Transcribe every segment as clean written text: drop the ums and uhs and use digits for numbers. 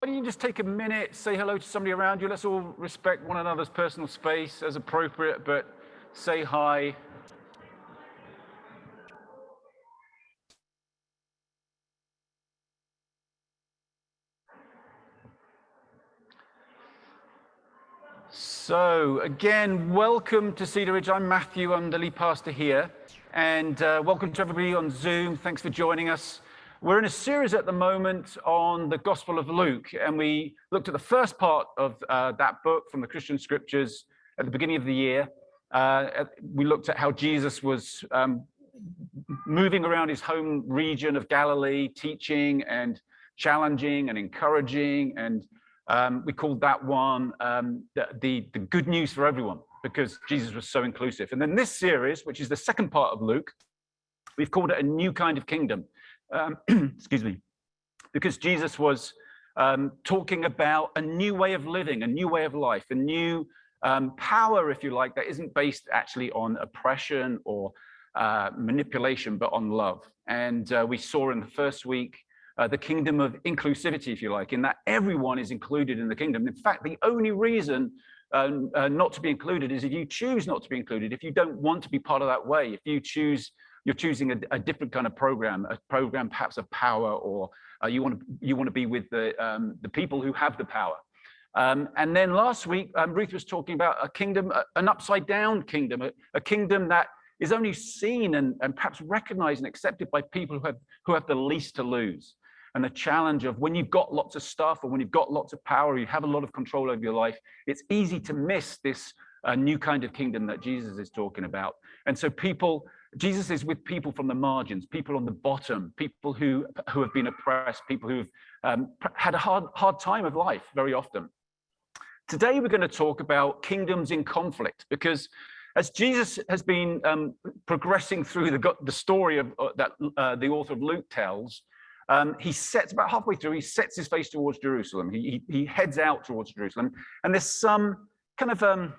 Why don't you just take a minute, say hello to somebody around you. Let's all respect one another's personal space as appropriate, but say hi. So again, welcome to Cedar Ridge. I'm Matthew, I'm the lead pastor here. And welcome to everybody on Zoom. Thanks for joining us. We're in a series at the moment on the Gospel of Luke, and we looked at the first part of that book from the Christian scriptures at the beginning of the year. We looked at how Jesus was moving around his home region of Galilee, teaching and challenging and encouraging, and we called that one the good news for everyone, because Jesus was so inclusive. And then this series, which is the second part of Luke, we've called it a new kind of kingdom. Excuse me, because Jesus was talking about a new way of living, a new way of life, a new power, if you like, that isn't based actually on oppression or manipulation, but on love. And we saw in the first week the kingdom of inclusivity, if you like, in that everyone is included in the kingdom. In fact, the only reason not to be included is if you choose not to be included, if you don't want to be part of that way, if you choose, you're choosing a different kind of program, a program perhaps of power, or you want to be with the people who have the power. And then last week, Ruth was talking about a kingdom, an upside down kingdom, a kingdom that is only seen and perhaps recognized and accepted by people who have the least to lose. And the challenge of when you've got lots of stuff, or when you've got lots of power, or you have a lot of control over your life, it's easy to miss this new kind of kingdom that Jesus is talking about. And so Jesus is with people from the margins, people on the bottom, people who have been oppressed, people who've had a hard time of life very often. Today, we're going to talk about kingdoms in conflict, because as Jesus has been progressing through the story that the author of Luke tells, he sets, about halfway through, he sets his face towards Jerusalem. He heads out towards Jerusalem. And there's some kind of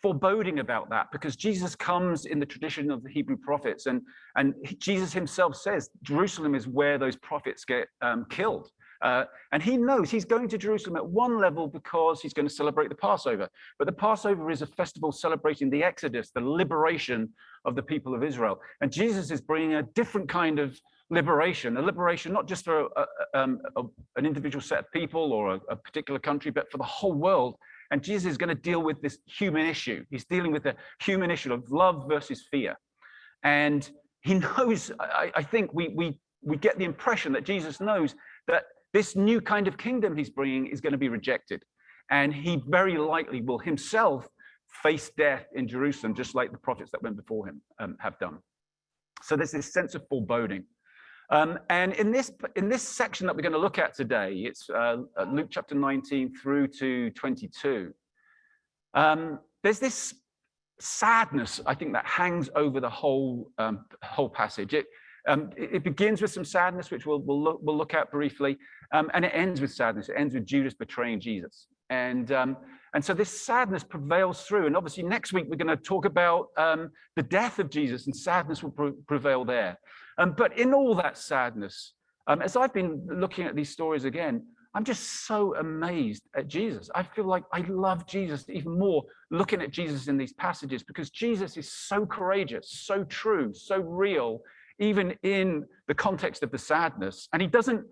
foreboding about that, because Jesus comes in the tradition of the Hebrew prophets. And Jesus himself says Jerusalem is where those prophets get killed. And he knows he's going to Jerusalem at one level because he's going to celebrate the Passover. But the Passover is a festival celebrating the Exodus, the liberation of the people of Israel. And Jesus is bringing a different kind of liberation, a liberation not just for an individual set of people or a particular country, but for the whole world. And Jesus is going to deal with this human issue. He's dealing with the human issue of love versus fear. And he knows, I think we get the impression that Jesus knows that this new kind of kingdom he's bringing is going to be rejected. And he very likely will himself face death in Jerusalem, just like the prophets that went before him have done. So there's this sense of foreboding. And in this section that we're going to look at today, it's Luke chapter 19 through to 22. There's this sadness, I think, that hangs over the whole passage. It begins with some sadness, which we'll look at briefly, and it ends with sadness. It ends with Judas betraying Jesus, and so this sadness prevails through. And obviously, next week we're going to talk about the death of Jesus, and sadness will prevail there. But in all that sadness, as I've been looking at these stories again, I'm just so amazed at Jesus. I feel like I love Jesus even more looking at Jesus in these passages, because Jesus is so courageous, so true, so real, even in the context of the sadness. And he doesn't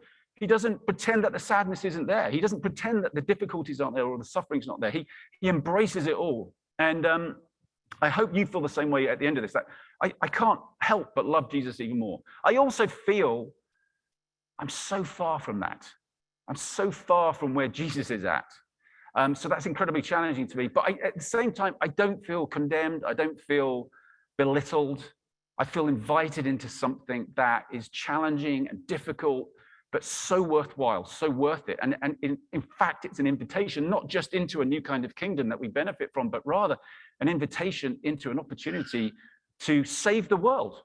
pretend that the sadness isn't there. He doesn't pretend that the difficulties aren't there or the suffering's not there. He embraces it all. And I hope you feel the same way at the end of this, that I can't help but love Jesus even more. I also feel I'm so far from that. I'm so far from where Jesus is at. So that's incredibly challenging to me. But at the same time, I don't feel condemned. I don't feel belittled. I feel invited into something that is challenging and difficult, but so worthwhile, so worth it. And in fact, it's an invitation, not just into a new kind of kingdom that we benefit from, but rather an invitation into an opportunity to save the world.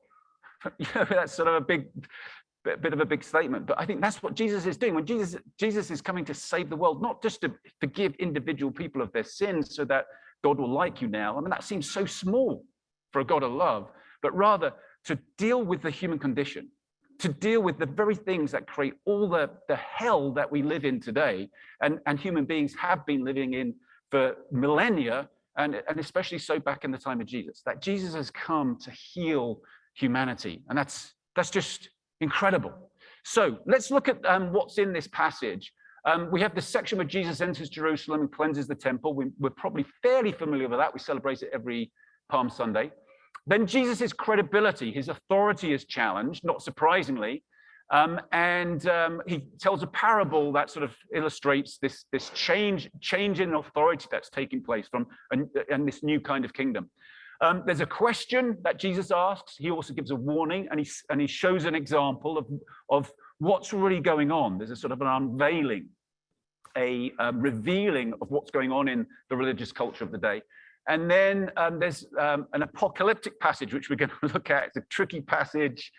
That's sort of a bit of a big statement, but I think that's what Jesus is doing. When Jesus is coming to save the world, not just to forgive individual people of their sins so that God will like you now. I mean, that seems so small for a God of love, but rather to deal with the human condition, to deal with the very things that create all the hell that we live in today, and human beings have been living in for millennia, and especially so back in the time of Jesus, that Jesus has come to heal humanity. And that's just incredible. So let's look at what's in this passage. We have this section where Jesus enters Jerusalem and cleanses the temple. We're probably fairly familiar with that. We celebrate it every Palm Sunday. Then Jesus' credibility, his authority is challenged, not surprisingly. And he tells a parable that sort of illustrates this change in authority that's taking place from and this new kind of kingdom. There's a question that Jesus asks. He also gives a warning, and he shows an example of what's really going on. There's a sort of an unveiling, a revealing of what's going on in the religious culture of the day. And then there's an apocalyptic passage, which we're going to look at. It's a tricky passage.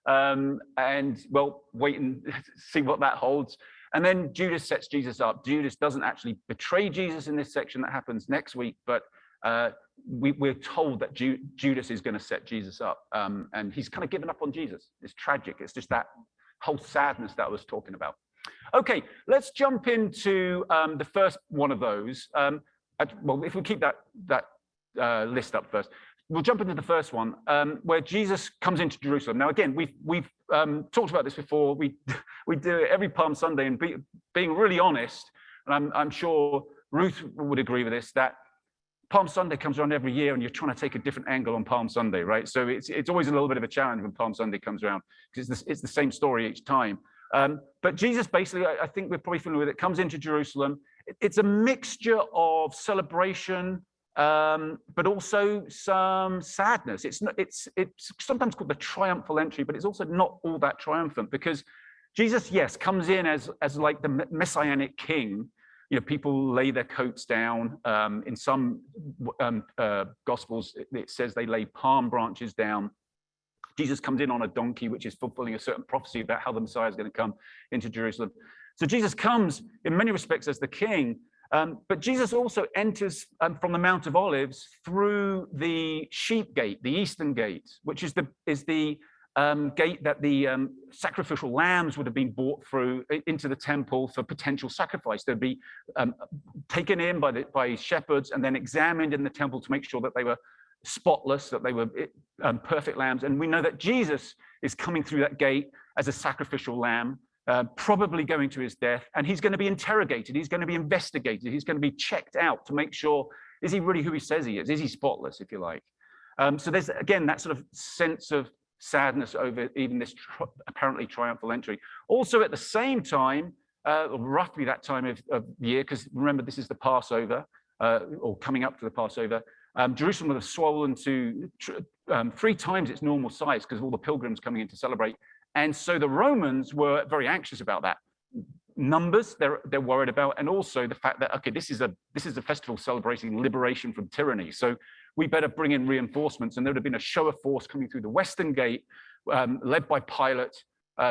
And well, wait and see what that holds. And then Judas sets Jesus up. Judas doesn't actually betray Jesus in this section that happens next week, but we're told that Judas is going to set Jesus up. And he's kind of given up on Jesus. It's tragic. It's just that whole sadness that I was talking about. Okay, let's jump into the first one of those. Well, if we keep that list up first, we'll jump into the first one, where Jesus comes into Jerusalem. Now, again, we've talked about this before. We do it every Palm Sunday, and being really honest, and I'm sure Ruth would agree with this, that Palm Sunday comes around every year, and you're trying to take a different angle on Palm Sunday, right? So it's always a little bit of a challenge when Palm Sunday comes around, because it's the same story each time. But Jesus basically, I think we're probably familiar with it, comes into Jerusalem. It's a mixture of celebration, but also some sadness. It's sometimes called the triumphal entry, but it's also not all that triumphant, because Jesus, yes, comes in as like the messianic king. You know, people lay their coats down. In some Gospels, it says they lay palm branches down. Jesus comes in on a donkey, which is fulfilling a certain prophecy about how the Messiah is going to come into Jerusalem. So Jesus comes in many respects as the king, but Jesus also enters from the Mount of Olives through the sheep gate, the eastern gate, which is the gate that the sacrificial lambs would have been brought through into the temple for potential sacrifice. They'd be taken in by shepherds and then examined in the temple to make sure that they were spotless, that they were perfect lambs. And we know that Jesus is coming through that gate as a sacrificial lamb, probably going to his death, and he's going to be interrogated, he's going to be investigated, he's going to be checked out to make sure, is he really who he says he is he spotless, if you like. So there's, again, that sort of sense of sadness over even this apparently triumphal entry. Also at the same time, roughly that time of year, because remember, this is the Passover, or coming up to the Passover, Jerusalem would have swollen to 3 times its normal size because of all the pilgrims coming in to celebrate. And so the Romans were very anxious about that. Numbers they're worried about, and also the fact that, okay, this is a festival celebrating liberation from tyranny, so we better bring in reinforcements. And there would have been a show of force coming through the western gate, led by Pilate,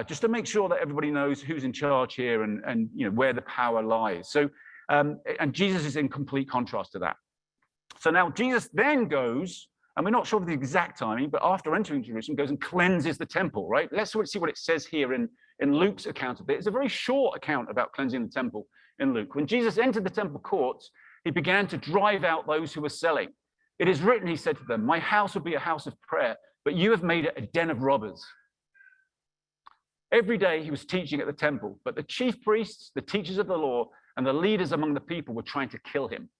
just to make sure that everybody knows who's in charge here and you know where the power lies. So and Jesus is in complete contrast to that. So now Jesus then goes, and we're not sure of the exact timing, but after entering Jerusalem, goes and cleanses the temple, right? Let's see what it says here in Luke's account of it. It's a very short account about cleansing the temple in Luke. When Jesus entered the temple courts, he began to drive out those who were selling. It is written, he said to them, "My house will be a house of prayer, but you have made it a den of robbers." Every day he was teaching at the temple, but the chief priests, the teachers of the law, and the leaders among the people were trying to kill him.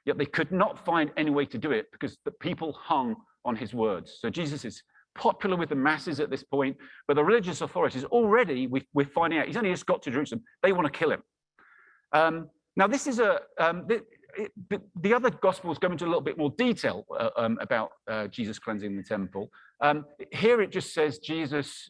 Yet they could not find any way to do it because the people hung on his words. So Jesus is popular with the masses at this point, but the religious authorities already, we're finding out, he's only just got to Jerusalem, they want to kill him. Now this is the other Gospels go into a little bit more detail about Jesus cleansing the temple. Here it just says Jesus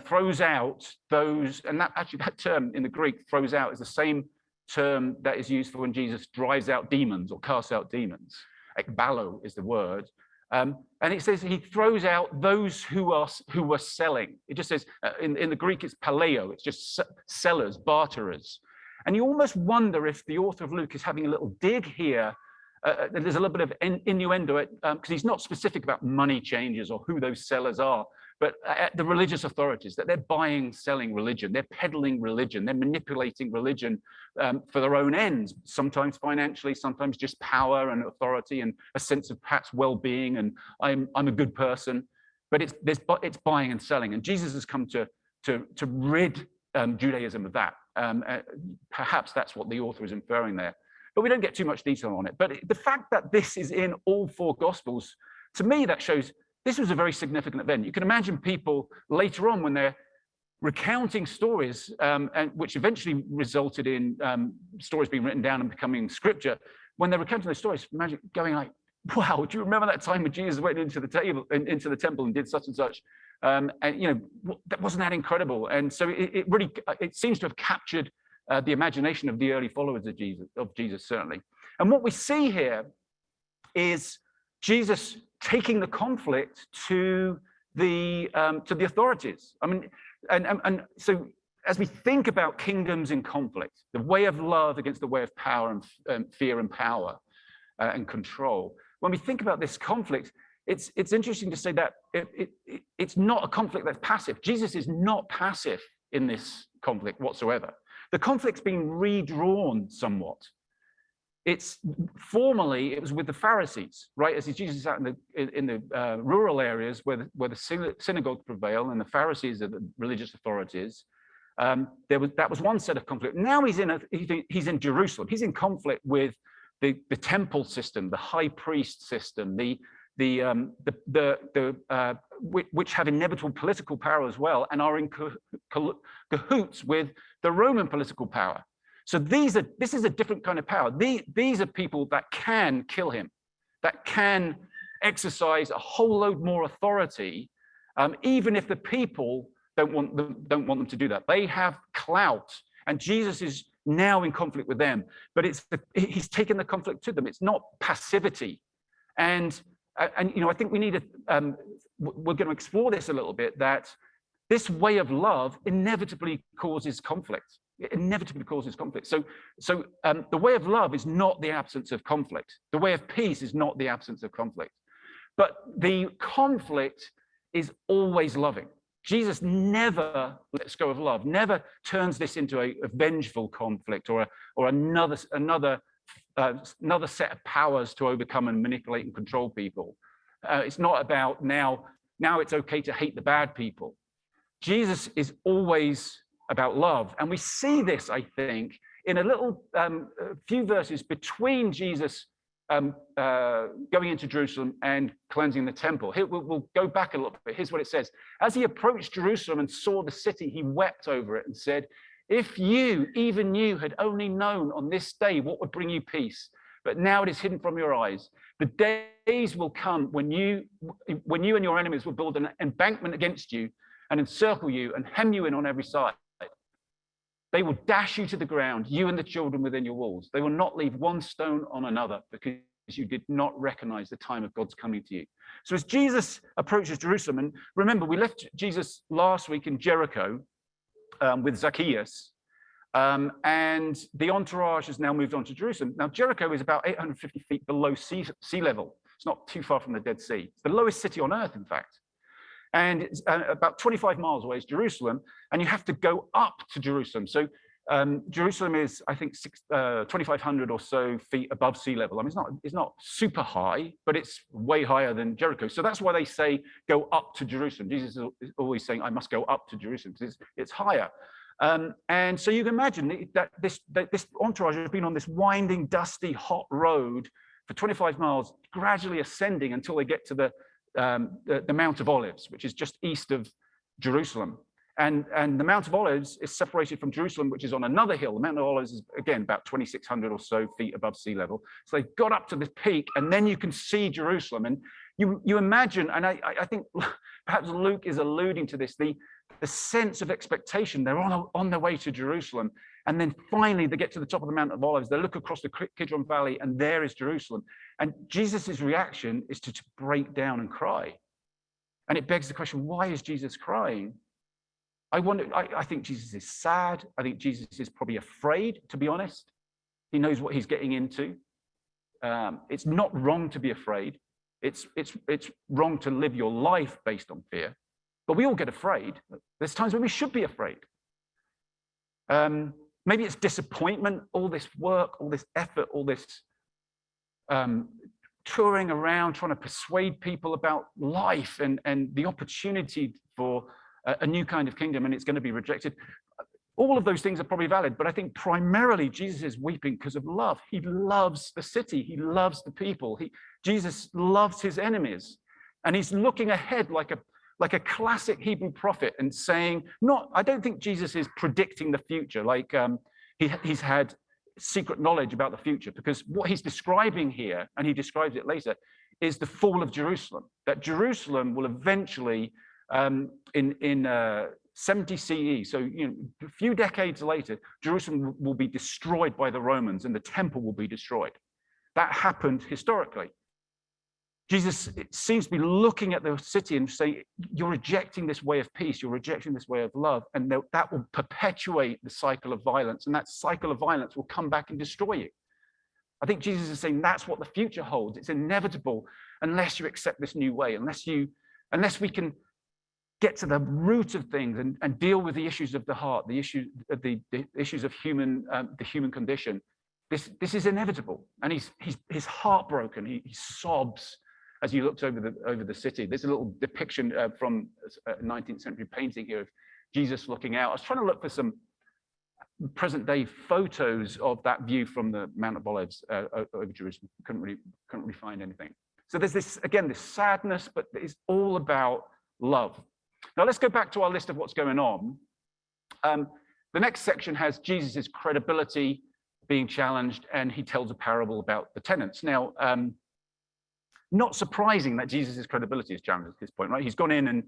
throws out those, and that term in the Greek, throws out, is the same term that is used for when Jesus drives out demons or casts out demons. Ekbalo is the word. And it says he throws out those who were selling. It just says, in the Greek, it's paleo. It's just sellers, barterers. And you almost wonder if the author of Luke is having a little dig here. There's a little bit of innuendo, because he's not specific about money changers or who those sellers are. but at the religious authorities, that they're buying, selling religion, they're peddling religion, they're manipulating religion for their own ends, sometimes financially, sometimes just power and authority and a sense of perhaps well-being and I'm a good person, but it's buying and selling. And Jesus has come to rid Judaism of that. Perhaps that's what the author is inferring there. But we don't get too much detail on it. But the fact that this is in all four Gospels, to me, that shows this was a very significant event. You can imagine people later on when they're recounting stories, which eventually resulted in stories being written down and becoming scripture. When they're recounting those stories, imagine going like, wow, do you remember that time when Jesus went into the temple and did such and such? And that wasn't that incredible. And so it really seems to have captured the imagination of the early followers of Jesus, certainly. And what we see here is Jesus taking the conflict to the authorities. I mean, and so as we think about kingdoms in conflict, the way of love against the way of power and fear and power and control, when we think about this conflict, it's interesting to say that it's not a conflict that's passive. Jesus is not passive in this conflict whatsoever. The conflict's been redrawn somewhat. Formerly it was with the Pharisees, right? As Jesus is out in the rural areas where the synagogues prevail and the Pharisees are the religious authorities. That was one set of conflict. Now he's in Jerusalem. He's in conflict with the temple system, the high priest system, which have inevitable political power as well, and are in cahoots with the Roman political power. So this is a different kind of power. These are people that can kill him, that can exercise a whole load more authority, even if the people don't want them to do that. They have clout, and Jesus is now in conflict with them. But he's taken the conflict to them. It's not passivity, and I think we need to. We're going to explore this a little bit. That this way of love inevitably causes conflict. It inevitably causes conflict. So the way of love is not the absence of conflict. The way of peace is not the absence of conflict. But the conflict is always loving. Jesus never lets go of love, never turns this into a vengeful conflict or another set of powers to overcome and manipulate and control people. It's not about now it's okay to hate the bad people. Jesus is always about love. And we see this, I think, in a little few verses between Jesus going into Jerusalem and cleansing the temple. Here, we'll go back a little bit. Here's what it says. As he approached Jerusalem and saw the city, he wept over it and said, if you, even you, had only known on this day what would bring you peace, but now it is hidden from your eyes. The days will come when you and your enemies will build an embankment against you and encircle you and hem you in on every side. They will dash you to the ground, you and the children within your walls. They will not leave one stone on another because you did not recognize the time of God's coming to you. So as Jesus approaches Jerusalem, and remember, we left Jesus last week in Jericho with Zacchaeus, and the entourage has now moved on to Jerusalem. Now, Jericho is about 850 feet below sea level. It's not too far from the Dead Sea. It's the lowest city on earth, in fact. And it's about 25 miles away is Jerusalem, and you have to go up to Jerusalem. So Jerusalem is, I think, 2,500 or so feet above sea level. I mean, it's not super high, but it's way higher than Jericho. So that's why they say go up to Jerusalem. Jesus is always saying, I must go up to Jerusalem because it's higher. And so you can imagine that this entourage has been on this winding, dusty, hot road for 25 miles, gradually ascending until they get to the Mount of Olives, which is just east of Jerusalem. And the Mount of Olives is separated from Jerusalem, which is on another hill. The Mount of Olives is, again, about 2,600 or so feet above sea level. So they got up to this peak, and then you can see Jerusalem. And you imagine, and I think perhaps Luke is alluding to this, the sense of expectation. They're on their way to Jerusalem. And then finally, they get to the top of the Mount of Olives. They look across the Kidron Valley, and there is Jerusalem. And Jesus' reaction is to break down and cry. And it begs the question, why is Jesus crying? I think Jesus is sad. I think Jesus is probably afraid, to be honest. He knows what he's getting into. It's not wrong to be afraid. It's wrong to live your life based on fear. But we all get afraid. There's times when we should be afraid. Maybe it's disappointment, all this work, all this effort, all this touring around, trying to persuade people about life and the opportunity for a new kind of kingdom, and it's going to be rejected. All of those things are probably valid, but I think primarily Jesus is weeping because of love. He loves the city. He loves the people. Jesus loves his enemies, and he's looking ahead like a classic Hebrew prophet and saying, I don't think Jesus is predicting the future, like he's had secret knowledge about the future, because what he's describing here, and he describes it later, is the fall of Jerusalem. That Jerusalem will eventually, in 70 CE, so a few decades later, Jerusalem will be destroyed by the Romans and the temple will be destroyed. That happened historically. Jesus seems to be looking at the city and saying, you're rejecting this way of peace, you're rejecting this way of love, and that will perpetuate the cycle of violence, and that cycle of violence will come back and destroy you. I think Jesus is saying that's what the future holds. It's inevitable unless you accept this new way, unless we can get to the root of things and deal with the issues of the heart, the issues of the issues of the human condition. This is inevitable, and he's heartbroken. He sobs as he looks over the city. There's a little depiction from a 19th century painting here of Jesus looking out. I was trying to look for some present day photos of that view from the Mount of Olives over Jerusalem. Couldn't really find anything. So there's this sadness, but it's all about love. Now let's go back to our list of what's going on. The next section has Jesus's credibility being challenged, and he tells a parable about the tenants. Now, not surprising that Jesus' credibility is challenged at this point, right? He's gone in and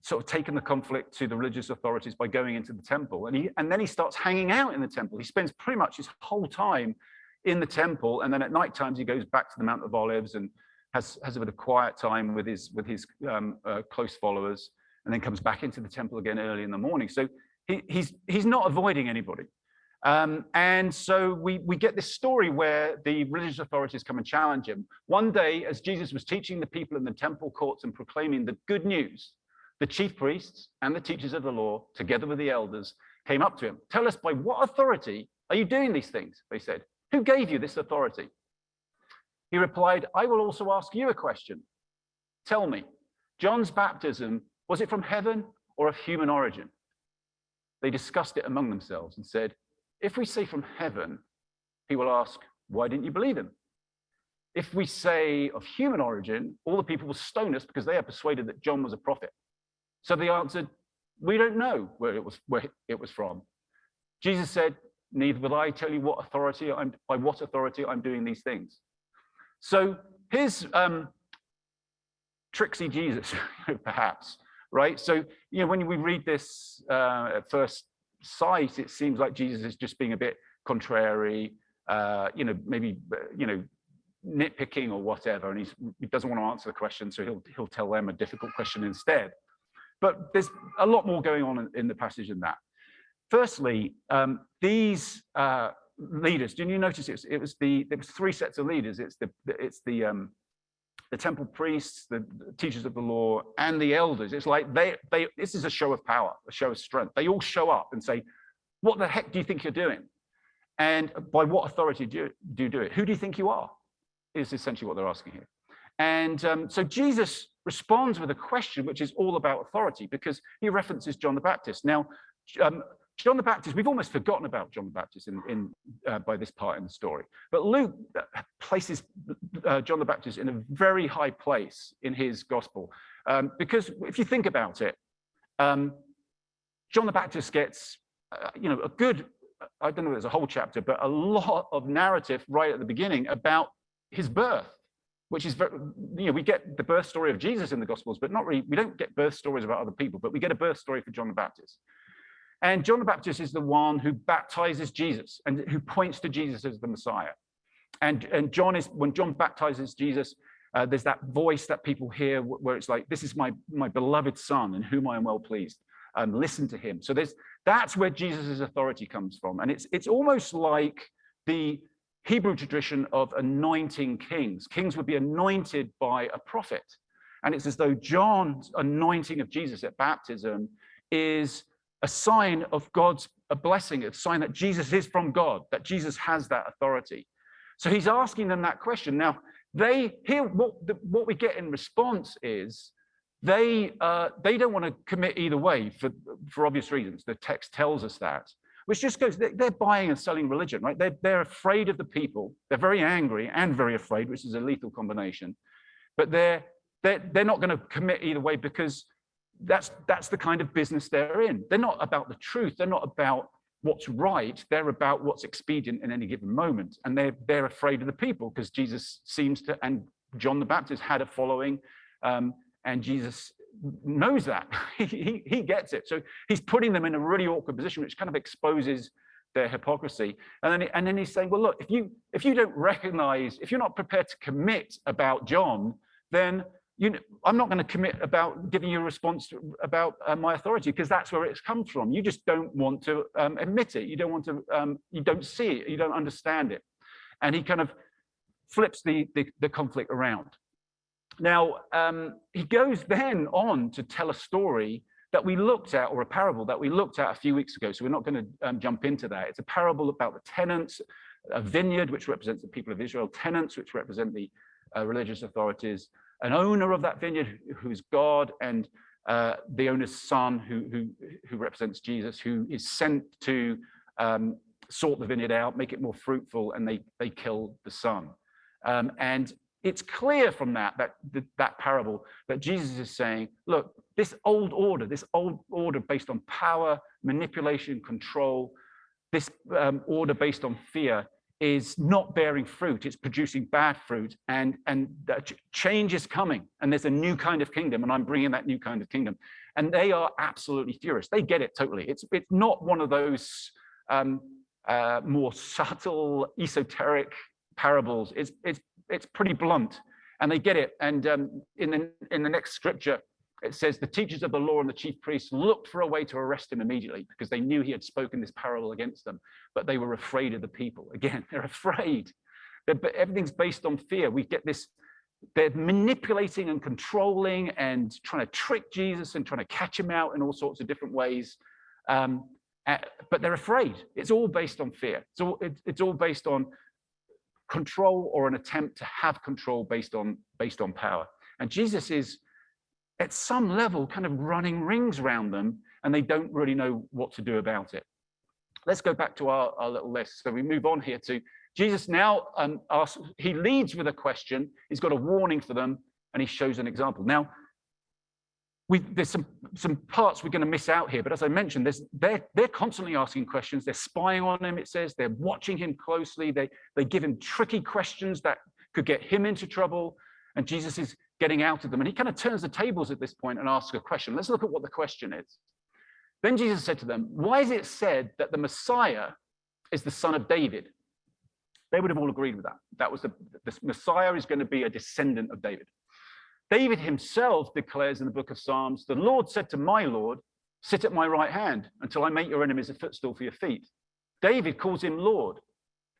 sort of taken the conflict to the religious authorities by going into the temple, and then he starts hanging out in the temple. He spends pretty much his whole time in the temple, and then at night times he goes back to the Mount of Olives and has a bit of quiet time with his close followers, and then comes back into the temple again early in the morning. So he's not avoiding anybody. And so we get this story where the religious authorities come and challenge him. One day, as Jesus was teaching the people in the temple courts and proclaiming the good news, the chief priests and the teachers of the law, together with the elders, came up to him. Tell us, by what authority are you doing these things? They said. Who gave you this authority? He replied, I will also ask you a question. Tell me, John's baptism, was it from heaven or of human origin? They discussed it among themselves and said, if we say from heaven, he will ask, why didn't you believe him? If we say of human origin, all the people will stone us because they are persuaded that John was a prophet. So they answered, we don't know where it was from. Jesus said, neither will I tell you by what authority I'm doing these things. So here's tricksy Jesus, perhaps, right? So, when we read this at first sight, it seems like Jesus is just being a bit contrary, maybe, nitpicking or whatever, and he doesn't want to answer the question, so he'll tell them a difficult question instead. But there's a lot more going on in the passage than that. Firstly, these leaders. Didn't you notice there was three sets of leaders? It's the temple priests, the teachers of the law, and the elders. It's like this is a show of power, a show of strength. They all show up and say, what the heck do you think you're doing? And by what authority do you do it? Who do you think you are? Is essentially what they're asking here. And so Jesus responds with a question which is all about authority, because he references John the Baptist. Now, John the Baptist, we've almost forgotten about John the Baptist by this part in the story. But Luke places John the Baptist in a very high place in his gospel. Because if you think about it, John the Baptist gets, a good, I don't know if there's a whole chapter, but a lot of narrative right at the beginning about his birth, which is, we get the birth story of Jesus in the Gospels, but not really, we don't get birth stories about other people, but we get a birth story for John the Baptist. And John the Baptist is the one who baptizes Jesus and who points to Jesus as the Messiah. And when John baptizes Jesus, there's that voice that people hear where it's like, this is my beloved son in whom I am well pleased. Listen to him. So that's where Jesus' authority comes from. And it's almost like the Hebrew tradition of anointing kings. Kings would be anointed by a prophet. And it's as though John's anointing of Jesus at baptism is a sign of God's a blessing, a sign that Jesus is from God, that Jesus has that authority. So he's asking them that question. Now, they hear what we get in response is they don't want to commit either way for obvious reasons. The text tells us that, which just goes, they're buying and selling religion, right? They're afraid of the people. They're very angry and very afraid, which is a lethal combination. But they're not going to commit either way because that's the kind of business they're in. They're not about the truth. They're not about what's right. They're about what's expedient in any given moment. And they're afraid of the people because Jesus seems to, and John the Baptist had a following, and Jesus knows that. he gets it. So he's putting them in a really awkward position, which kind of exposes their hypocrisy. And then he's saying, well, look, if you don't recognize, if you're not prepared to commit about John, then I'm not going to commit about giving you a response about my authority, because that's where it's come from. You just don't want to admit it. You don't want to. You don't see it. You don't understand it. And he kind of flips the conflict around. Now he goes then on to tell a story that we looked at, or a parable that we looked at a few weeks ago. So we're not going to jump into that. It's a parable about the tenants, a vineyard which represents the people of Israel, tenants which represent the religious authorities, an owner of that vineyard who's God, and the owner's son who represents Jesus, who is sent to sort the vineyard out, make it more fruitful, and they kill the son. And it's clear from that parable that Jesus is saying, look, this old order based on power, manipulation, control, this order based on fear is not bearing fruit. It's producing bad fruit, and change is coming, and there's a new kind of kingdom, and I'm bringing that new kind of kingdom. And they are absolutely furious. They get it totally. It's not one of those more subtle, esoteric parables. It's pretty blunt, and they get it. And in the next scripture, it says the teachers of the law and the chief priests looked for a way to arrest him immediately because they knew he had spoken this parable against them, but they were afraid of the people. Again, they're afraid. But everything's based on fear. We get this, they're manipulating and controlling and trying to trick Jesus and trying to catch him out in all sorts of different ways. But they're afraid. It's all based on fear. It's all based on control, or an attempt to have control based on power. And Jesus is, at some level, kind of running rings around them, and they don't really know what to do about it. Let's go back to our little list. So we move on here to Jesus now asks, he leads with a question, he's got a warning for them, and he shows an example. Now, there's some parts we're going to miss out here, but as I mentioned, they're constantly asking questions. They're spying on him, it says. They're watching him closely. They give him tricky questions that could get him into trouble, and Jesus is getting out of them. And he kind of turns the tables at this point and asks a question. Let's look at what the question is. Then Jesus said to them, why is it said that the Messiah is the son of David? They would have all agreed with that. That was the Messiah is going to be a descendant of David. David himself declares in the book of Psalms, the Lord said to my Lord, sit at my right hand until I make your enemies a footstool for your feet. David calls him Lord.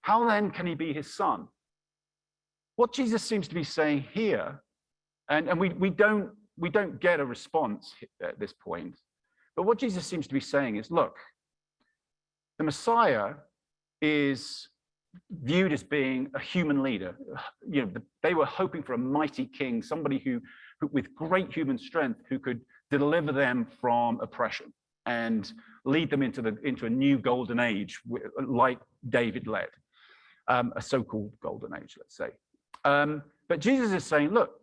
How then can he be his son? What Jesus seems to be saying here, and we don't get a response at this point, but what Jesus seems to be saying is, look, the Messiah is viewed as being a human leader. They were hoping for a mighty king, somebody who with great human strength, who could deliver them from oppression and lead them into a new golden age, like David led, a so-called golden age, let's say. But Jesus is saying, look,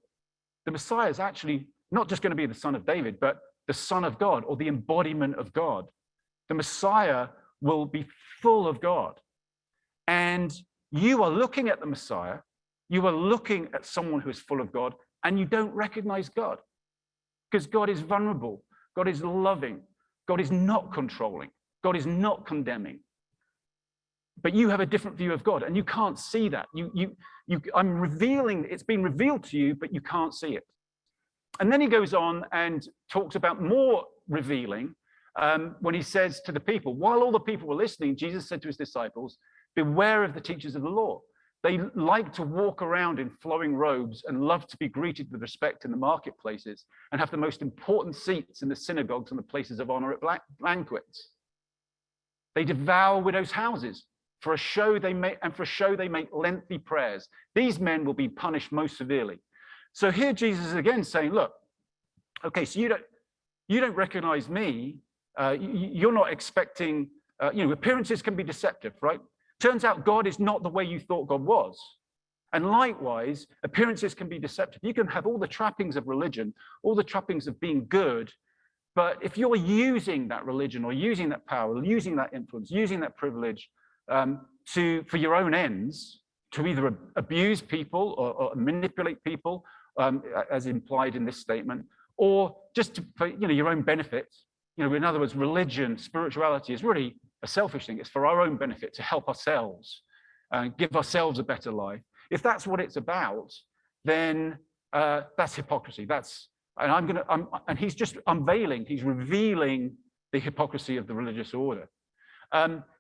the Messiah is actually not just going to be the son of David, but the Son of God, or the embodiment of God. The Messiah will be full of God. And you are looking at the Messiah, you are looking at someone who is full of God, and you don't recognize God. Because God is vulnerable, God is loving, God is not controlling, God is not condemning. But you have a different view of God, and you can't see that. I'm revealing, it's been revealed to you, but you can't see it. And then he goes on and talks about more revealing when he says to the people, while all the people were listening, Jesus said to his disciples, beware of the teachers of the law. They like to walk around in flowing robes and love to be greeted with respect in the marketplaces and have the most important seats in the synagogues and the places of honor at banquets. They devour widows' houses. For a show they make lengthy prayers. These men will be punished most severely. So here Jesus is again saying, look, okay, so you don't recognize me. You're not expecting, appearances can be deceptive, right? Turns out God is not the way you thought God was. And likewise, appearances can be deceptive. You can have all the trappings of religion, all the trappings of being good, but if you're using that religion or using that power, or using that influence, using that privilege for your own ends, to either abuse people or manipulate people, as implied in this statement, or just for your own benefit. In other words, religion, spirituality is really a selfish thing. It's for our own benefit, to help ourselves, give ourselves a better life. If that's what it's about, then that's hypocrisy. And he's just unveiling, he's revealing the hypocrisy of the religious order.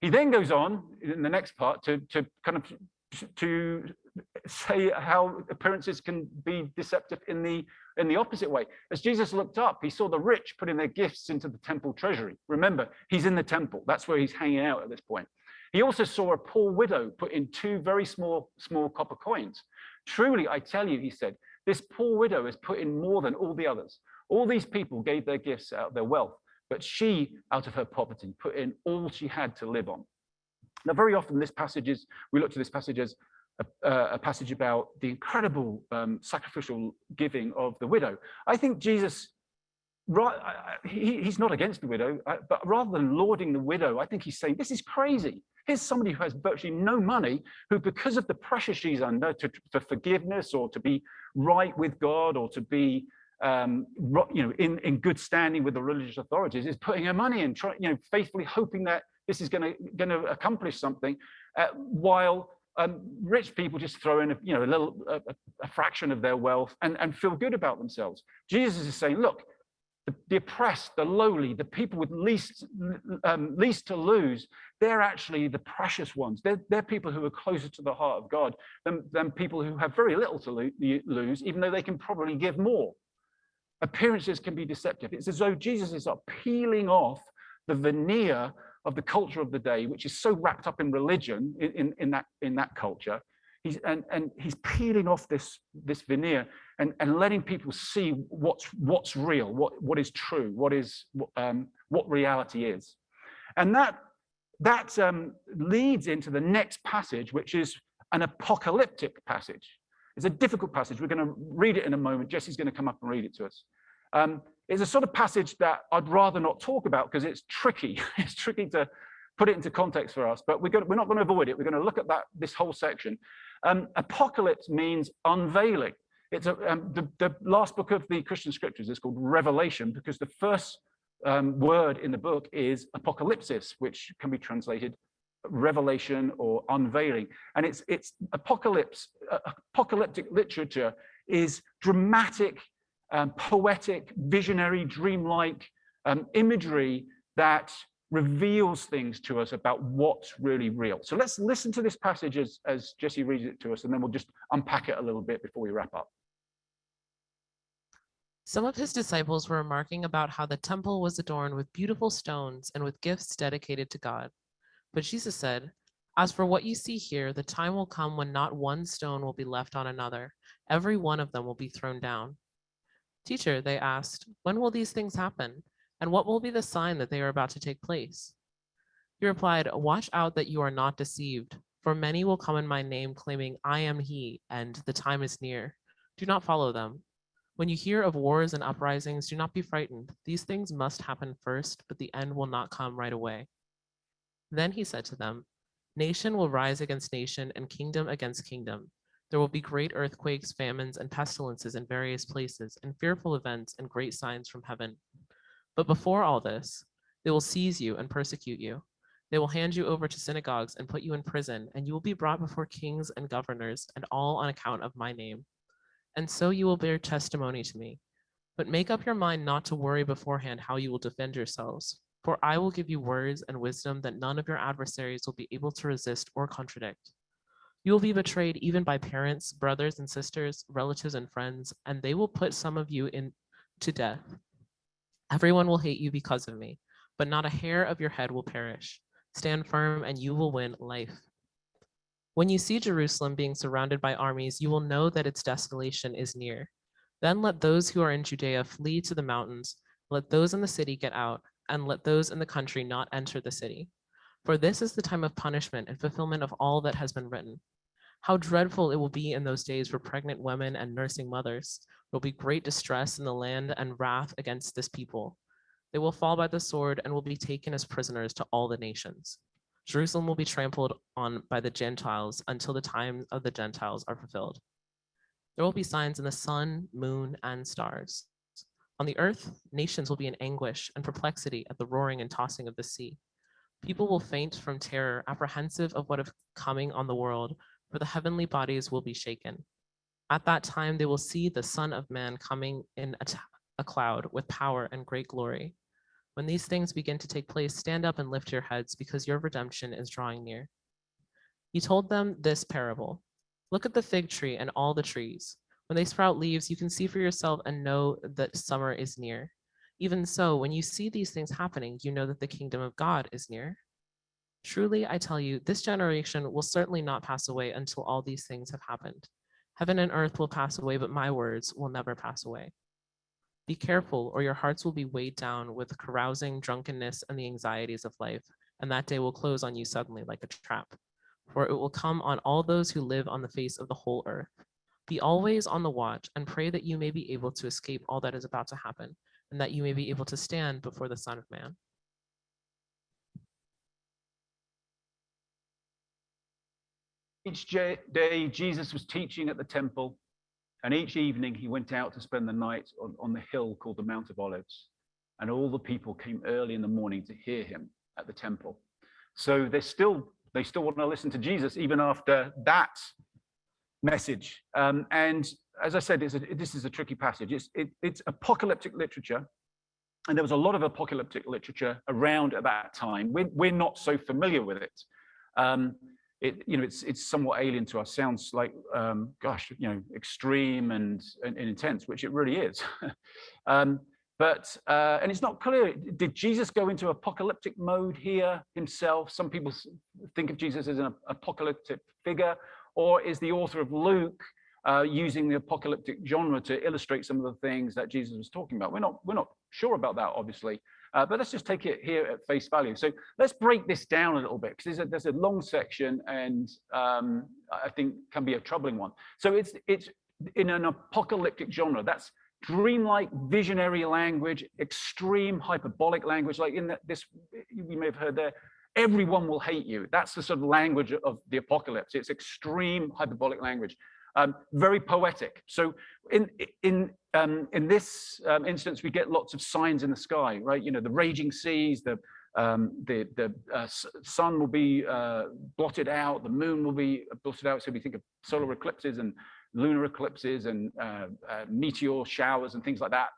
He then goes on in the next part to say how appearances can be deceptive in the opposite way. As Jesus looked up, he saw the rich putting their gifts into the temple treasury. Remember, he's in the temple. That's where he's hanging out at this point. He also saw a poor widow put in 2 very small copper coins. Truly, I tell you, he said, this poor widow has put in more than all the others. All these people gave their gifts out of their wealth, but she, out of her poverty, put in all she had to live on. Now, very often we look to this passage as a passage about the incredible sacrificial giving of the widow. I think Jesus, he's not against the widow, but rather than lauding the widow, I think he's saying, this is crazy. Here's somebody who has virtually no money, who, because of the pressure she's under for forgiveness or to be right with God or to be in good standing with the religious authorities, is putting her money in, faithfully hoping that this is going to accomplish something, while rich people just throw in a fraction of their wealth and feel good about themselves. Jesus is saying, look, the oppressed, the lowly, the people with least to lose, they're actually the precious ones. They're people who are closer to the heart of God than people who have very little to lose, even though they can probably give more. Appearances can be deceptive. It's as though Jesus is peeling off the veneer of the culture of the day, which is so wrapped up in religion in that culture. He's peeling off this veneer and letting people see what's real, what is true, what reality is. And that leads into the next passage, which is an apocalyptic passage. It's a difficult passage. We're going to read it in a moment. Jesse's going to come up and read it to us. It's a sort of passage that I'd rather not talk about because it's tricky. It's tricky to put it into context for us, but we're not going to avoid it. We're going to look at this whole section. Apocalypse means unveiling. It's the last book of the Christian scriptures is called Revelation because the first word in the book is apocalypsis, which can be translated revelation or unveiling. And it's apocalyptic literature is dramatic, poetic, visionary, dreamlike imagery that reveals things to us about what's really real. So let's listen to this passage as Jesse reads it to us, and then we'll just unpack it a little bit before we wrap up. Some of his disciples were remarking about how the temple was adorned with beautiful stones and with gifts dedicated to God. But Jesus said, "As for what you see here, the time will come when not one stone will be left on another. Every one of them will be thrown down." "Teacher," they asked, "when will these things happen? And what will be the sign that they are about to take place?" He replied, "Watch out that you are not deceived, for many will come in my name claiming, 'I am he,' and 'the time is near.' Do not follow them. When you hear of wars and uprisings, do not be frightened. These things must happen first, but the end will not come right away." Then he said to them, "Nation will rise against nation and kingdom against kingdom. There will be great earthquakes, famines, and pestilences in various places, and fearful events and great signs from heaven. But before all this, they will seize you and persecute you. They will hand you over to synagogues and put you in prison, and you will be brought before kings and governors, and all on account of my name. And so you will bear testimony to me. But make up your mind not to worry beforehand how you will defend yourselves, for I will give you words and wisdom that none of your adversaries will be able to resist or contradict. You will be betrayed even by parents, brothers and sisters, relatives and friends, and they will put some of you to death. Everyone will hate you because of me, but not a hair of your head will perish. Stand firm and you will win life. When you see Jerusalem being surrounded by armies, you will know that its desolation is near. Then let those who are in Judea flee to the mountains, let those in the city get out, and let those in the country not enter the city. For this is the time of punishment and fulfillment of all that has been written. How dreadful it will be in those days for pregnant women and nursing mothers. There will be great distress in the land and wrath against this people. They will fall by the sword and will be taken as prisoners to all the nations. Jerusalem will be trampled on by the Gentiles until the time of the Gentiles are fulfilled. There will be signs in the sun, moon, and stars. On the earth, nations will be in anguish and perplexity at the roaring and tossing of the sea. People will faint from terror, apprehensive of what is coming on the world, for the heavenly bodies will be shaken. At that time, they will see the Son of Man coming in a cloud with power and great glory. When these things begin to take place, stand up and lift your heads, because your redemption is drawing near. He told them this parable. Look at the fig tree and all the trees. When they sprout leaves, you can see for yourself and know that summer is near. Even so, when you see these things happening, you know that the kingdom of God is near. Truly, I tell you, this generation will certainly not pass away until all these things have happened. Heaven and earth will pass away, but my words will never pass away. Be careful, or your hearts will be weighed down with carousing, drunkenness, and the anxieties of life, and that day will close on you suddenly like a trap. For it will come on all those who live on the face of the whole earth. Be always on the watch, and pray that you may be able to escape all that is about to happen, and that you may be able to stand before the Son of Man. Each day, Jesus was teaching at the temple, and each evening he went out to spend the night on the hill called the Mount of Olives. And all the people came early in the morning to hear him at the temple. So they still want to listen to Jesus even after that message. And as I said, this is a tricky passage. It's apocalyptic literature, and there was a lot of apocalyptic literature around at that time. We're not so familiar with it. It's somewhat alien to us. Sounds like, extreme and intense, which it really is. And it's not clear. Did Jesus go into apocalyptic mode here himself? Some people think of Jesus as an apocalyptic figure, or is the author of Luke using the apocalyptic genre to illustrate some of the things that Jesus was talking about? We're not sure about that, obviously. But let's just take it here at face value. So let's break this down a little bit, because there's a long section, and I think can be a troubling one. So it's in an apocalyptic genre. That's dreamlike, visionary language, extreme hyperbolic language. Like in this, you may have heard there, everyone will hate you. That's the sort of language of the apocalypse. It's extreme hyperbolic language. Very poetic. So in this instance, we get lots of signs in the sky, right? The raging seas, the sun will be blotted out, the moon will be blotted out. So we think of solar eclipses and lunar eclipses and meteor showers and things like that.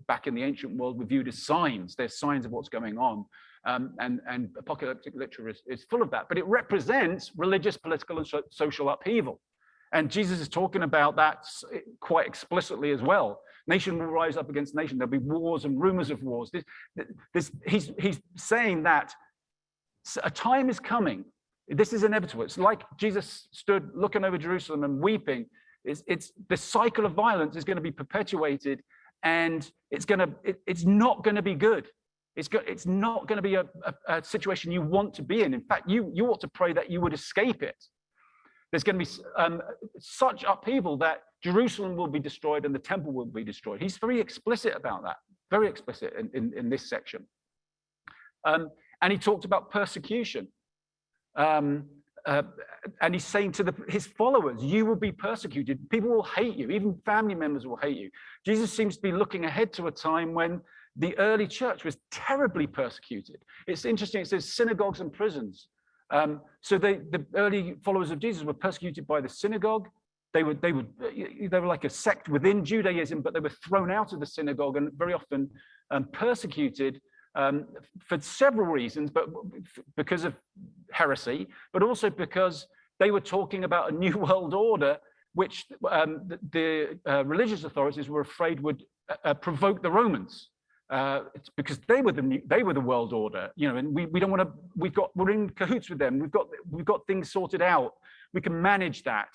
Back in the ancient world, were viewed as signs. There's signs of what's going on. And apocalyptic literature is full of that. But it represents religious, political, and social upheaval. And Jesus is talking about that quite explicitly as well. Nation will rise up against nation. There'll be wars and rumors of wars. He's saying that a time is coming. This is inevitable. It's like Jesus stood looking over Jerusalem and weeping. It's the cycle of violence is going to be perpetuated, and it's not going to be good. It's not going to be a situation you want to be in. In fact, you ought to pray that you would escape it. There's going to be such upheaval that Jerusalem will be destroyed and the temple will be destroyed. He's very explicit about that, very explicit in this section. And he talked about persecution. And he's saying to his followers, you will be persecuted. People will hate you. Even family members will hate you. Jesus seems to be looking ahead to a time when the early church was terribly persecuted. It's interesting. It says synagogues and prisons. So the early followers of Jesus were persecuted by the synagogue. They were like a sect within Judaism, but they were thrown out of the synagogue and very often persecuted for several reasons, but because of heresy, but also because they were talking about a new world order, which the religious authorities were afraid would provoke the Romans. It's because they were the world order, and we don't want to. We're in cahoots with them. We've got things sorted out. We can manage that.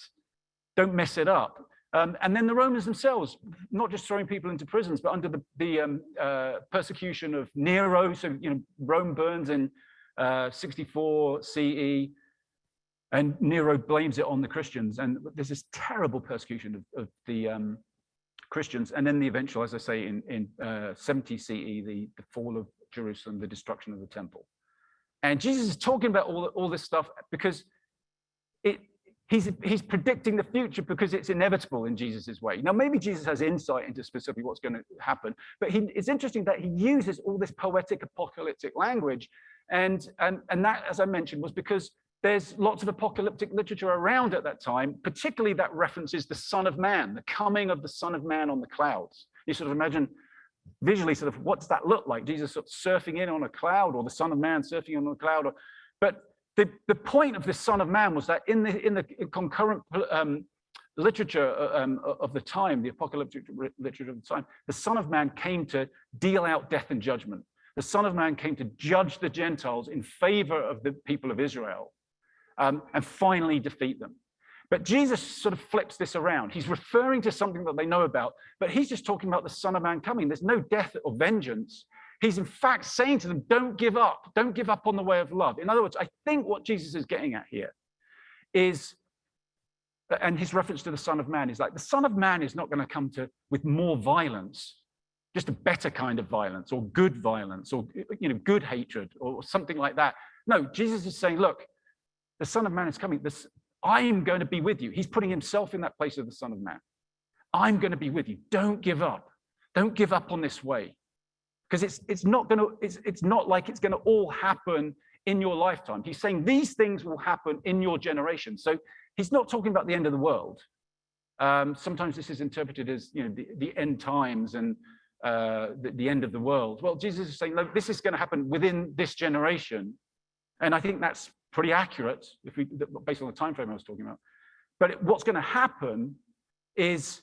Don't mess it up. And then the Romans themselves, not just throwing people into prisons, but under the persecution of Nero. So Rome burns in 64 CE, and Nero blames it on the Christians, and there's this terrible persecution of the Christians, and then the eventual, as I say, in 70 CE, the fall of Jerusalem, the destruction of the temple. And Jesus is talking about all this stuff because he's predicting the future because it's inevitable in Jesus's way. Now, maybe Jesus has insight into specifically what's going to happen, but it's interesting that he uses all this poetic apocalyptic language, and that, as I mentioned, was because there's lots of apocalyptic literature around at that time, particularly that references the Son of Man, the coming of the Son of Man on the clouds. You sort of imagine visually sort of what does that look like? Jesus sort of surfing in on a cloud, or the Son of Man surfing on a cloud. But the point of the Son of Man was that in the concurrent literature of the time, the apocalyptic literature of the time, the Son of Man came to deal out death and judgment. The Son of Man came to judge the Gentiles in favor of the people of Israel. And finally defeat them. But Jesus sort of flips this around. He's referring to something that they know about, but he's just talking about the Son of Man coming. There's no death or vengeance. He's in fact saying to them, don't give up. Don't give up on the way of love. In other words, I think what Jesus is getting at here is, and his reference to the Son of Man is like, the Son of Man is not going to come with more violence, just a better kind of violence, or good violence, or good hatred, or something like that. No, Jesus is saying, look, the Son of Man is coming. I am going to be with you. He's putting himself in that place of the Son of Man. I'm going to be with you. Don't give up. Don't give up on this way, because it's not like it's going to all happen in your lifetime. He's saying these things will happen in your generation. So he's not talking about the end of the world. Sometimes this is interpreted as the end times and the end of the world. Well, Jesus is saying, look, this is going to happen within this generation, and I think that's pretty accurate based on the time frame I was talking about. But what's going to happen is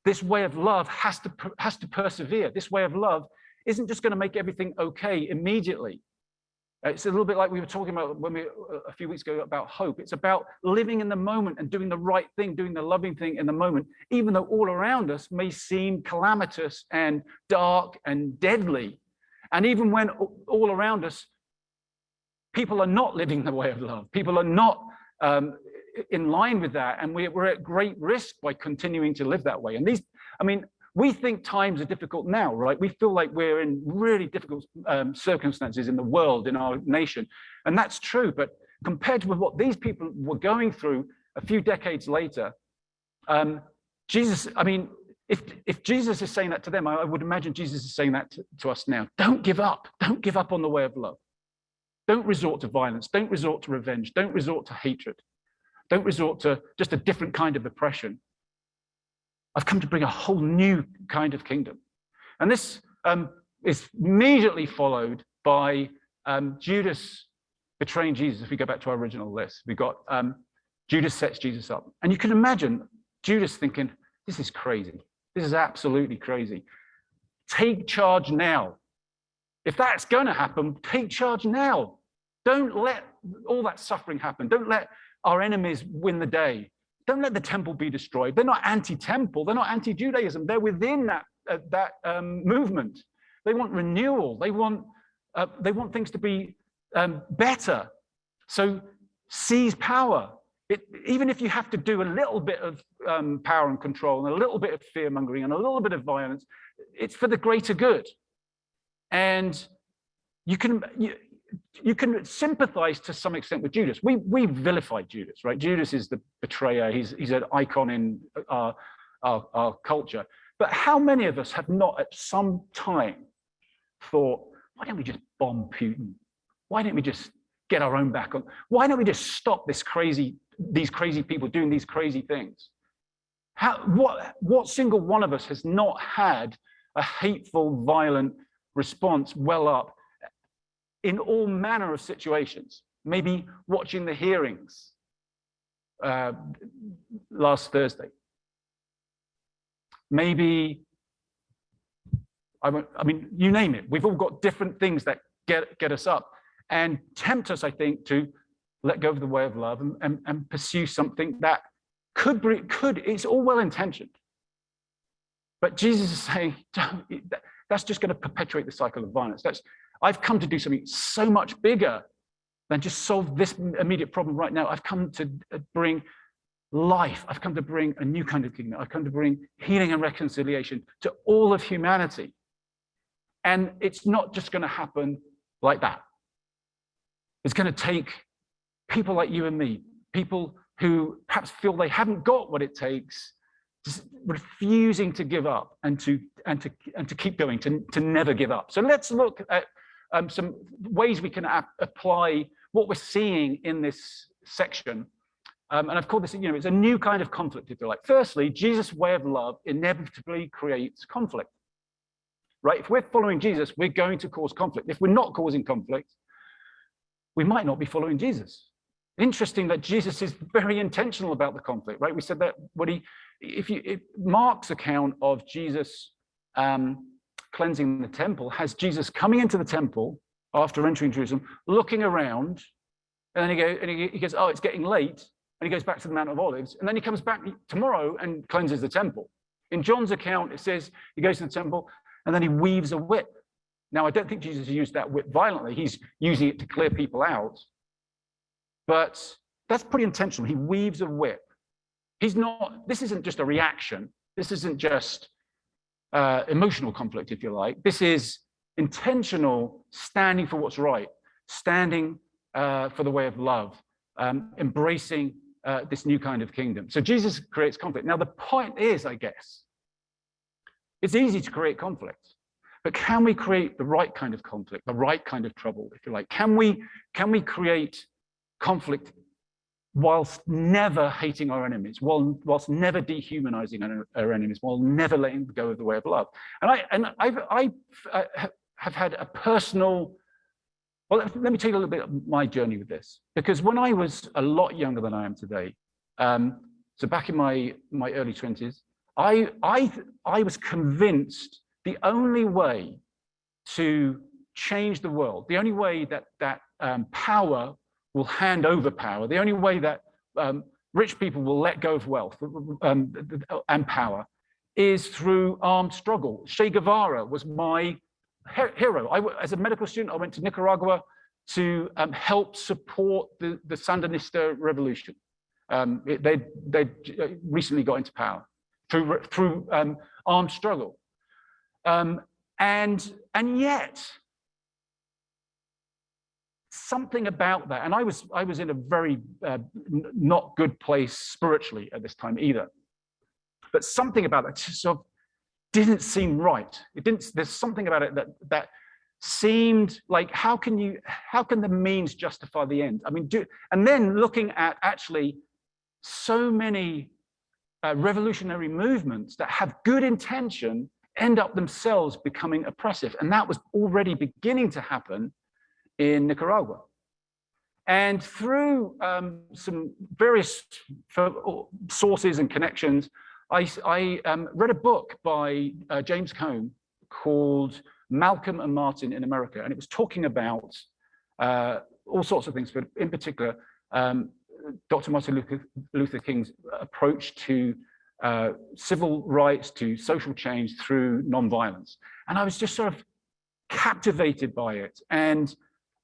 this way of love has to persevere. This way of love isn't just going to make everything okay immediately. It's a little bit like we were talking about a few weeks ago about hope. It's about living in the moment and doing the right thing, doing the loving thing in the moment, even though all around us may seem calamitous and dark and deadly. And even when all around us, people are not living the way of love. People are not in line with that, and we're at great risk by continuing to live that way. And we think times are difficult now, right? We feel like we're in really difficult circumstances in the world, in our nation, and that's true. But compared to what these people were going through a few decades later, Jesus, if Jesus is saying that to them, I would imagine Jesus is saying that to us now. Don't give up. Don't give up on the way of love. Don't resort to violence. Don't resort to revenge. Don't resort to hatred. Don't resort to just a different kind of oppression. I've come to bring a whole new kind of kingdom. And this is immediately followed by Judas betraying Jesus. If we go back to our original list, we got Judas sets Jesus up. And you can imagine Judas thinking, this is crazy. This is absolutely crazy. Take charge now. If that's going to happen, take charge now. Don't let all that suffering happen. Don't let our enemies win the day. Don't let the temple be destroyed. They're not anti-temple. They're not anti-Judaism. They're within that movement. They want renewal. They want things to be better. So seize power. Even if you have to do a little bit of power and control and a little bit of fear-mongering and a little bit of violence, it's for the greater good. And you can sympathize to some extent with Judas. We vilified Judas, right? Judas is the betrayer. He's an icon in our culture. But how many of us have not at some time thought, why don't we just bomb Putin? Why don't we just get our own back on? Why don't we just stop these crazy people doing these crazy things? What single one of us has not had a hateful, violent response well up in all manner of situations? Maybe watching the hearings, last Thursday. Maybe, I mean, you name it. We've all got different things that get us up and tempt us, I think, to let go of the way of love and pursue something that it's all well-intentioned. But Jesus is saying, that's just going to perpetuate the cycle of violence. I've come to do something so much bigger than just solve this immediate problem right now. I've come to bring life. I've come to bring a new kind of kingdom. I've come to bring healing and reconciliation to all of humanity. And it's not just going to happen like that. It's going to take people like you and me, people who perhaps feel they haven't got what it takes, just refusing to give up and to keep going, to never give up. So let's look at some ways we can apply what we're seeing in this section. And I've called this, it's a new kind of conflict, if you like. Firstly, Jesus' way of love inevitably creates conflict, right? If we're following Jesus, we're going to cause conflict. If we're not causing conflict, we might not be following Jesus. Interesting that Jesus is very intentional about the conflict, right? We said that if Mark's account of Jesus cleansing the temple has Jesus coming into the temple after entering Jerusalem, looking around, and then he goes, oh, it's getting late, and he goes back to the Mount of Olives, and then he comes back tomorrow and cleanses the temple. In John's account, it says he goes to the temple, and then he weaves a whip. Now, I don't think Jesus used that whip violently. He's using it to clear people out. But that's pretty intentional. He weaves a whip. This isn't just a reaction. This isn't just emotional conflict, if you like. This is intentional standing for what's right, standing for the way of love, embracing this new kind of kingdom. So Jesus creates conflict. Now, the point is, I guess, it's easy to create conflict, but can we create the right kind of conflict, the right kind of trouble, if you like? Can we create conflict whilst never hating our enemies, whilst never dehumanizing our enemies, while never letting go of the way of love? And I have had a personal. Well, let me tell you a little bit of my journey with this, because when I was a lot younger than I am today, so back in my early 20s, I was convinced the only way to change the world, the only way that power will hand over power, the only way that rich people will let go of wealth and power is through armed struggle. Che Guevara was my hero. As a medical student, I went to Nicaragua to help support the Sandinista revolution. They recently got into power through armed struggle. And yet, something about that, and I was in a very not good place spiritually at this time either, but something about that just sort of didn't seem right. There's something about it that seemed like, how can the means justify the end? I mean, and then looking at actually so many revolutionary movements that have good intention end up themselves becoming oppressive, and that was already beginning to happen in Nicaragua. And through some various sources and connections, I read a book by James Cone called Malcolm and Martin in America, and it was talking about all sorts of things, but in particular, Dr. Martin Luther King's approach to civil rights, to social change through nonviolence. And I was just sort of captivated by it. And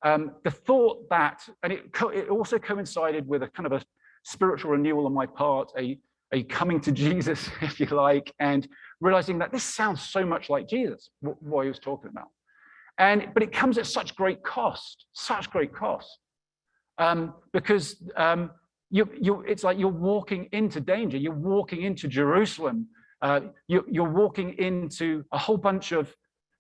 the thought that, and it also coincided with a kind of a spiritual renewal on my part, a coming to Jesus, if you like, and realizing that this sounds so much like Jesus, what he was talking about. But it comes at such great cost, because it's like you're walking into danger, you're walking into Jerusalem, you're walking into a whole bunch of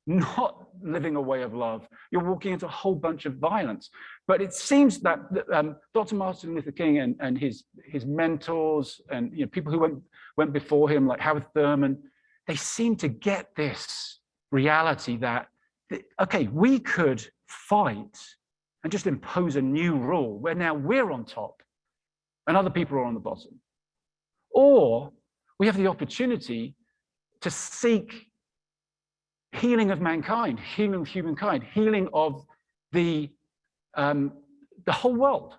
not living a way of love. You're walking into a whole bunch of violence. But it seems that Dr. Martin Luther King and his mentors and people who went before him, like Howard Thurman, they seem to get this reality that, okay, we could fight and just impose a new rule where now we're on top. and other people are on the bottom. Or we have the opportunity to seek healing of mankind, healing of humankind, healing of the whole world.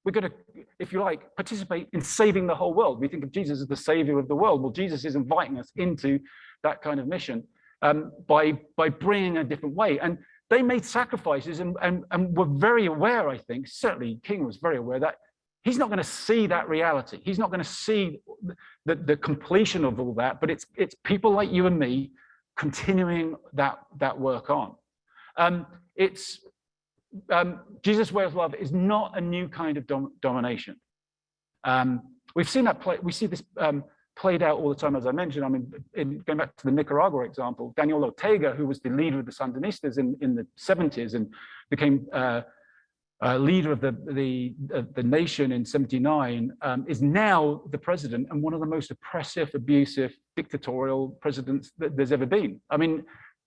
We're going to, if you like, participate in saving the whole world. We think of Jesus as the savior of the world. Well, Jesus is inviting us into that kind of mission by bringing a different way. And they made sacrifices and were very aware, I think, certainly King was very aware that he's not going to see that reality. He's not going to see the completion of all that, but it's people like you and me continuing that work on. Jesus' way of love is not a new kind of domination. We've seen that we see this played out all the time, as I mentioned. I mean, going back to the Nicaragua example, Daniel Ortega, who was the leader of the Sandinistas in the 70s and became leader of the nation in 79, is now the president and one of the most oppressive, abusive, dictatorial presidents that there's ever been. I mean,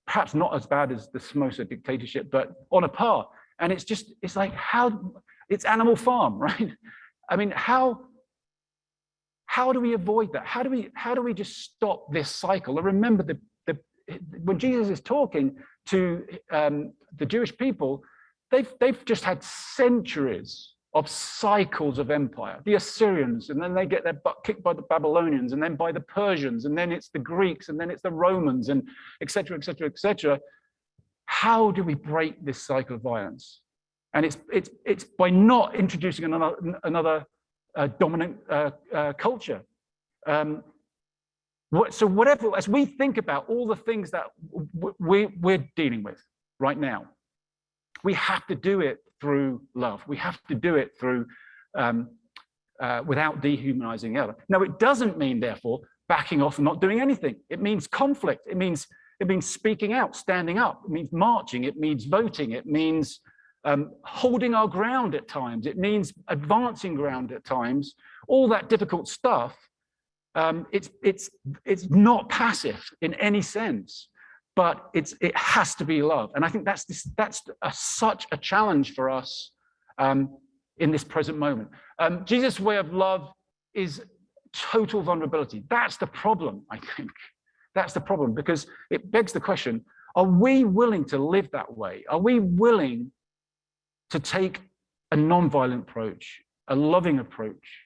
perhaps not as bad as the Somoza dictatorship, but on a par. And it's like it's Animal Farm, right? I mean, how do we avoid that? How do we just stop this cycle? And remember, when Jesus is talking to the Jewish people, they've just had centuries of cycles of empire. The Assyrians, and then they get their butt kicked by the Babylonians, and then by the Persians, and then it's the Greeks, and then it's the Romans, and et cetera, et cetera, et cetera. How do we break this cycle of violence? And it's by not introducing another dominant culture. So whatever, as we think about all the things that we're dealing with right now, we have to do it through love. We have to do it through without dehumanizing the other. Now, it doesn't mean, therefore, backing off and not doing anything. It means conflict. It means speaking out, standing up. It means marching. It means voting. It means holding our ground at times. It means advancing ground at times. All that difficult stuff. It's not passive in any sense, but it has to be love. And I think that's such a challenge for us in this present moment. Jesus' way of love is total vulnerability. That's the problem, I think. That's the problem, because it begs the question, are we willing to live that way? Are we willing to take a non-violent approach, a loving approach,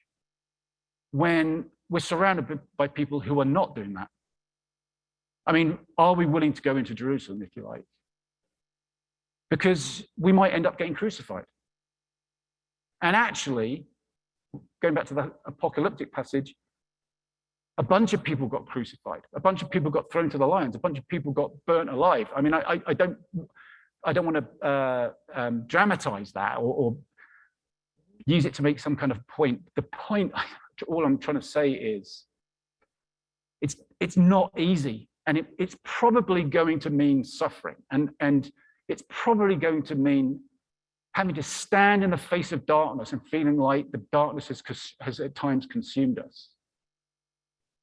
when we're surrounded by people who are not doing that? I mean, are we willing to go into Jerusalem, if you like? Because we might end up getting crucified. And actually, going back to the Apocalyptic Passage, a bunch of people got crucified. A bunch of people got thrown to the lions. A bunch of people got burnt alive. I mean, I don't want to dramatize that or use it to make some kind of point. The point, all I'm trying to say is, it's not easy, and it's probably going to mean suffering, and it's probably going to mean having to stand in the face of darkness and feeling like the darkness has at times consumed us.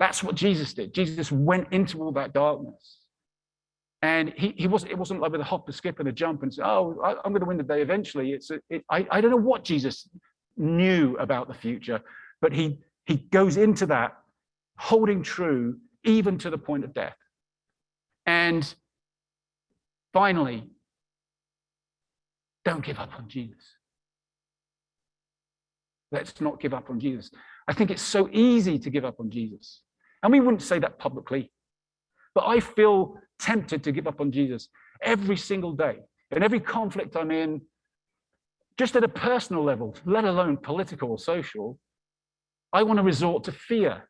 That's what Jesus did. Jesus went into all that darkness. And it wasn't like with a hop, a skip, and a jump and say, oh, I'm going to win the day eventually. I don't know what Jesus knew about the future, but he goes into that holding true even to the point of death. And finally, don't give up on Jesus. Let's not give up on Jesus. I think it's so easy to give up on Jesus. And we wouldn't say that publicly, but I feel tempted to give up on Jesus every single day. In every conflict I'm in, just at a personal level, let alone political or social, I want to resort to fear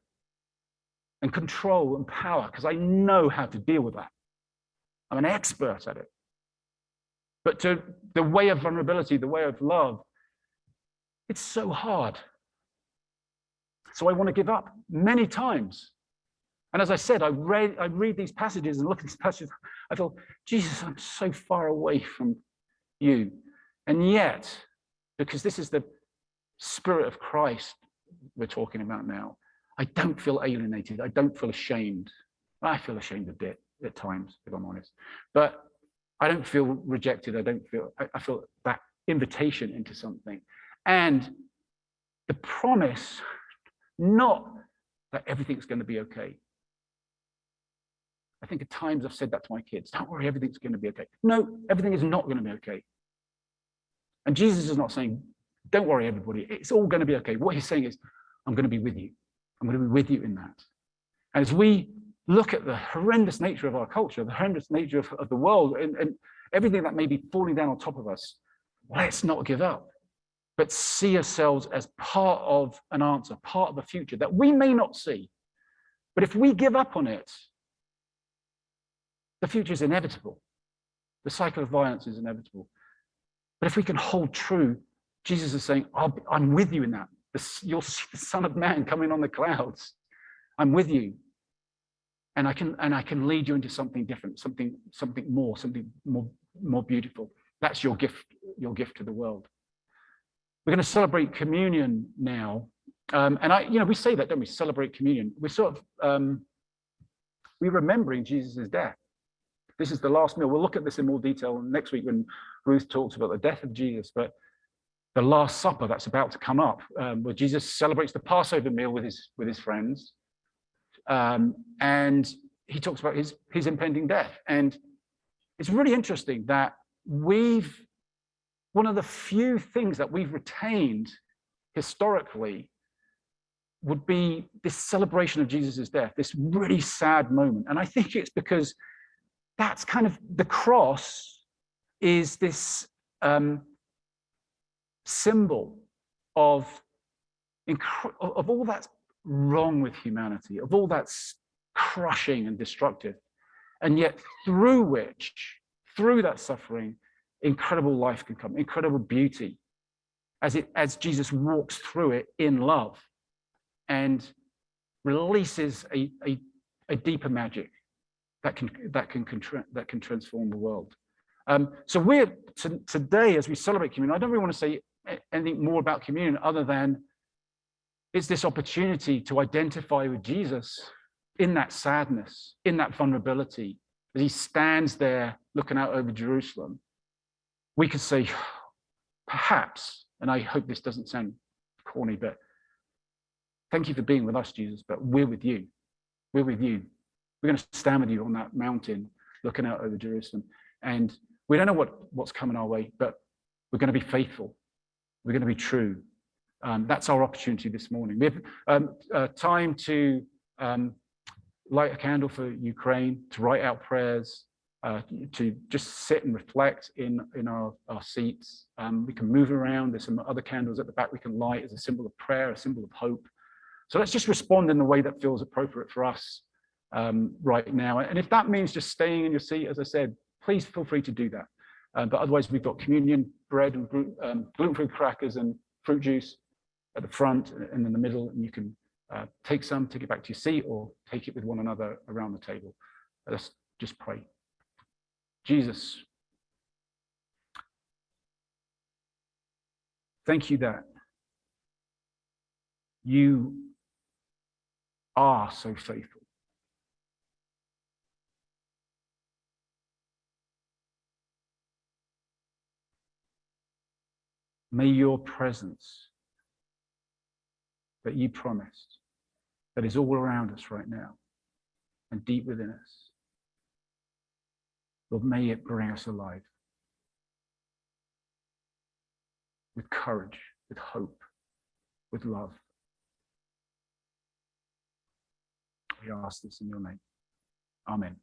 and control and power because I know how to deal with that. I'm an expert at it. But to the way of vulnerability, the way of love, it's so hard. So I want to give up many times. And as I said, I read these passages and look at these passages. I thought, Jesus, I'm so far away from you. And yet, because this is the Spirit of Christ we're talking about now, I don't feel alienated. I don't feel ashamed. I feel ashamed a bit at times, if I'm honest. But I don't feel rejected. I feel that invitation into something. And the promise, not that everything's going to be okay. I think at times I've said that to my kids, don't worry, everything's going to be okay. No, everything is not going to be okay. And Jesus is not saying, don't worry, everybody, it's all going to be okay. What he's saying is, I'm going to be with you. I'm going to be with you in that. And as we look at the horrendous nature of our culture, the horrendous nature of the world, and everything that may be falling down on top of us, let's not give up, but see ourselves as part of an answer, part of a future that we may not see. But if we give up on it, the future is inevitable. The cycle of violence is inevitable. But if we can hold true, Jesus is saying, I'm with you in that. You'll see the Son of Man coming on the clouds. I'm with you. And I can lead you into something different, something more beautiful. That's your gift to the world. We're going to celebrate communion now. And we say that, don't we? Celebrate communion. We're we're remembering Jesus' death. This is the last meal. We'll look at this in more detail next week when Ruth talks about the death of Jesus. But the Last Supper that's about to come up, where Jesus celebrates the Passover meal with his friends, and he talks about his impending death. And it's really interesting that one of the few things that we've retained historically would be this celebration of Jesus' death, this really sad moment. And I think it's because that's kind of the cross is this symbol of all that's wrong with humanity, of all that's crushing and destructive. And yet through that suffering, incredible life can come, incredible beauty, as Jesus walks through it in love and releases a deeper magic that can transform the world. So we're today, as we celebrate communion, I don't really want to say anything more about communion other than it's this opportunity to identify with Jesus in that sadness, in that vulnerability, as he stands there looking out over Jerusalem. We could say, perhaps, and I hope this doesn't sound corny, but thank you for being with us, Jesus, but we're with you. We're with you. We're going to stand with you on that mountain looking out over Jerusalem. And we don't know what's coming our way, but we're going to be faithful. We're going to be true. That's our opportunity this morning. We have time to light a candle for Ukraine, to write out prayers, to just sit and reflect in our seats. We can move around. There's some other candles at the back we can light as a symbol of prayer, a symbol of hope. So let's just respond in the way that feels appropriate for us right now. And if that means just staying in your seat, as I said, please feel free to do that. But otherwise, we've got communion bread and gluten-free crackers and fruit juice at the front and in the middle, and you can take it back to your seat or take it with one another around the table. Let's just pray. Jesus, thank you that you are so faithful. May your presence that you promised, that is all around us right now and deep within us, Lord, may it bring us alive with courage, with hope, with love. We ask this in your name. Amen.